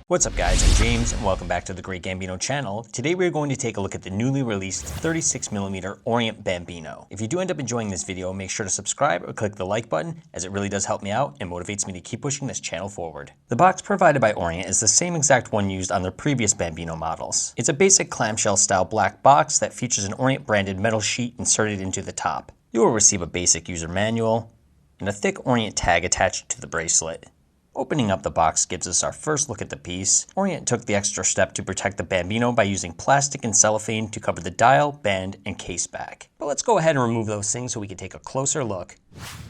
What's up guys, I'm James and welcome back to the Great Gambino channel. Today we're going to take a look at the newly released 36mm Orient Bambino. If you do end up enjoying this video, make sure to subscribe or click the like button as it really does help me out and motivates me to keep pushing this channel forward. The box provided by Orient is the same exact one used on their previous Bambino models. It's a basic clamshell style black box that features an Orient branded metal sheet inserted into the top. You will receive a basic user manual and a thick Orient tag attached to the bracelet. Opening up the box gives us our first look at the piece. Orient took the extra step to protect the Bambino by using plastic and cellophane to cover the dial, band, and case back. But let's go ahead and remove those things so we can take a closer look.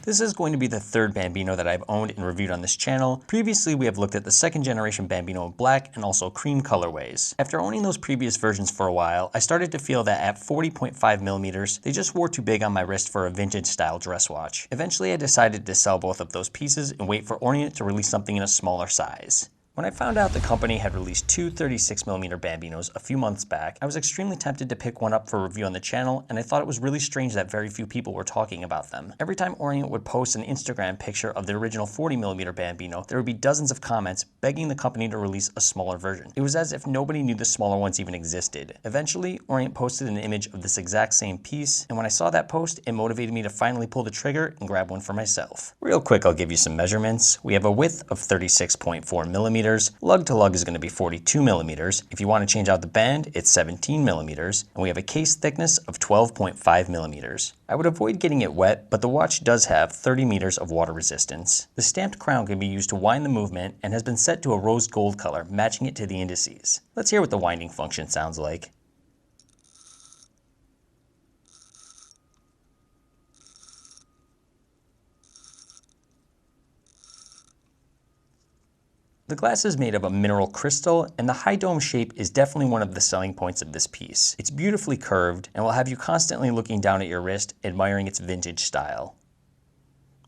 This is going to be the third Bambino that I've owned and reviewed on this channel. Previously, we have looked at the second generation Bambino Black and also Cream colorways. After owning those previous versions for a while, I started to feel that at 40.5mm, they just wore too big on my wrist for a vintage style dress watch. Eventually, I decided to sell both of those pieces and wait for Orient to release something in a smaller size. When I found out the company had released two 36mm Bambinos a few months back, I was extremely tempted to pick one up for review on the channel, and I thought it was really strange that very few people were talking about them. Every time Orient would post an Instagram picture of the original 40mm Bambino, there would be dozens of comments begging the company to release a smaller version. It was as if nobody knew the smaller ones even existed. Eventually, Orient posted an image of this exact same piece, and when I saw that post, it motivated me to finally pull the trigger and grab one for myself. Real quick, I'll give you some measurements. We have a width of 36.4mm. Lug to lug is going to be 42mm. If you want to change out the band, it's 17mm, and we have a case thickness of 12.5mm. I would avoid getting it wet, but the watch does have 30 meters of water resistance. The stamped crown can be used to wind the movement and has been set to a rose gold color, matching it to the indices. Let's hear what the winding function sounds like. The glass is made of a mineral crystal, and the high dome shape is definitely one of the selling points of this piece. It's beautifully curved and will have you constantly looking down at your wrist, admiring its vintage style.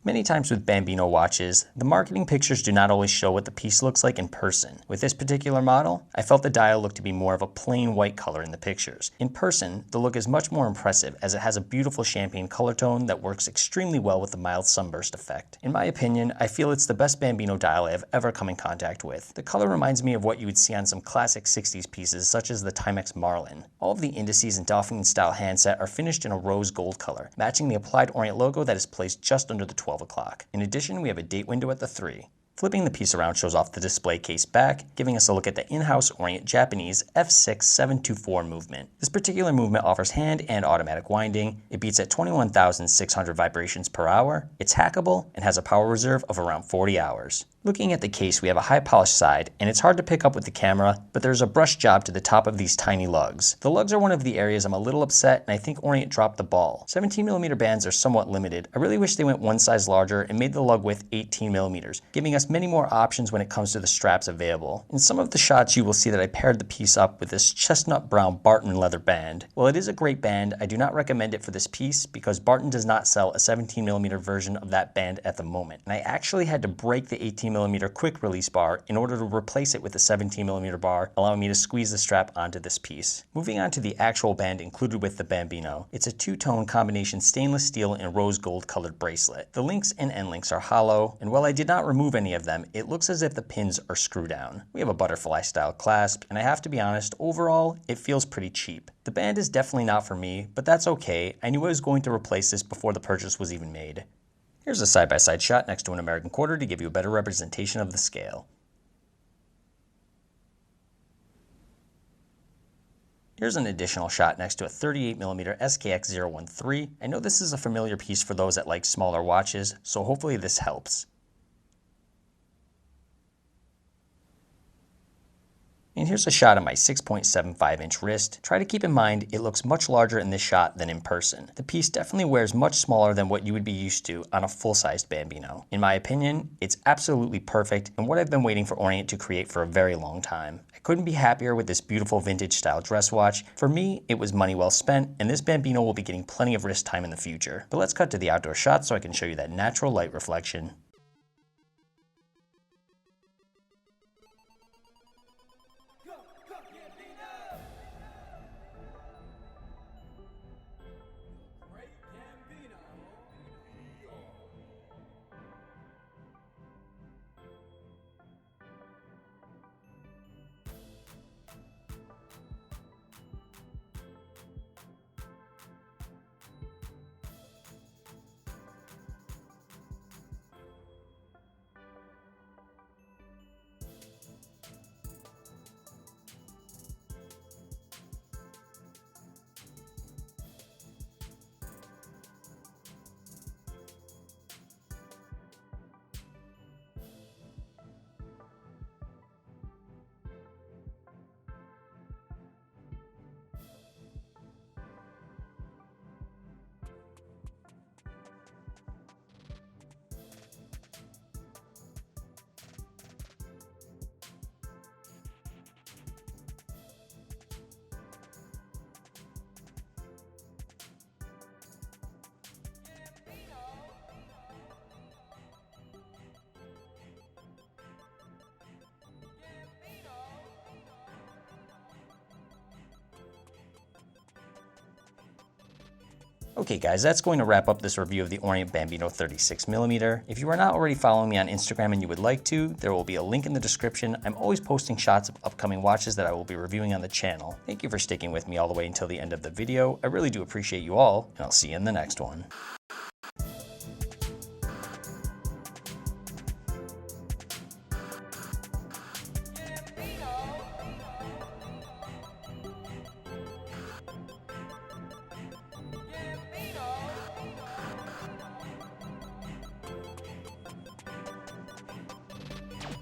Many times with Bambino watches, the marketing pictures do not always show what the piece looks like in person. With this particular model, I felt the dial looked to be more of a plain white color in the pictures. In person, the look is much more impressive as it has a beautiful champagne color tone that works extremely well with the mild sunburst effect. In my opinion, I feel it's the best Bambino dial I have ever come in contact with. The color reminds me of what you would see on some classic 60s pieces such as the Timex Marlin. All of the indices and dolphin style handset are finished in a rose gold color, matching the applied Orient logo that is placed just under the 12 o'clock. In addition, we have a date window at the 3. Flipping the piece around shows off the display case back, giving us a look at the in-house Orient Japanese F6724 movement. This particular movement offers hand and automatic winding. It beats at 21,600 vibrations per hour. It's hackable and has a power reserve of around 40 hours. Looking at the case, we have a high polished side, and it's hard to pick up with the camera, but there's a brush job to the top of these tiny lugs. The lugs are one of the areas I'm a little upset, and I think Orient dropped the ball. 17mm bands are somewhat limited. I really wish they went one size larger and made the lug width 18mm, giving us many more options when it comes to the straps available. In some of the shots, you will see that I paired the piece up with this chestnut brown Barton leather band. While it is a great band, I do not recommend it for this piece because Barton does not sell a 17mm version of that band at the moment, and I actually had to break the 18mm quick release bar in order to replace it with a 17mm bar, allowing me to squeeze the strap onto this piece. Moving on to the actual band included with the Bambino, it's a two-tone combination stainless steel and rose gold colored bracelet. The links and end links are hollow, and while I did not remove any of them, it looks as if the pins are screw down. We have a butterfly style clasp, and I have to be honest, overall, it feels pretty cheap. The band is definitely not for me, but that's okay. I knew I was going to replace this before the purchase was even made. Here's a side-by-side shot next to an American quarter to give you a better representation of the scale. Here's an additional shot next to a 38mm SKX013. I know this is a familiar piece for those that like smaller watches, so hopefully this helps. And here's a shot of my 6.75-inch wrist. Try to keep in mind it looks much larger in this shot than in person. The piece definitely wears much smaller than what you would be used to on a full-sized Bambino. In my opinion, it's absolutely perfect and what I've been waiting for Orient to create for a very long time. I couldn't be happier with this beautiful vintage style dress watch. For me, it was money well spent, and this Bambino will be getting plenty of wrist time in the future. But let's cut to the outdoor shot so I can show you that natural light reflection. Okay guys, that's going to wrap up this review of the Orient Bambino 36mm. If you are not already following me on Instagram and you would like to, there will be a link in the description. I'm always posting shots of upcoming watches that I will be reviewing on the channel. Thank you for sticking with me all the way until the end of the video. I really do appreciate you all, and I'll see you in the next one.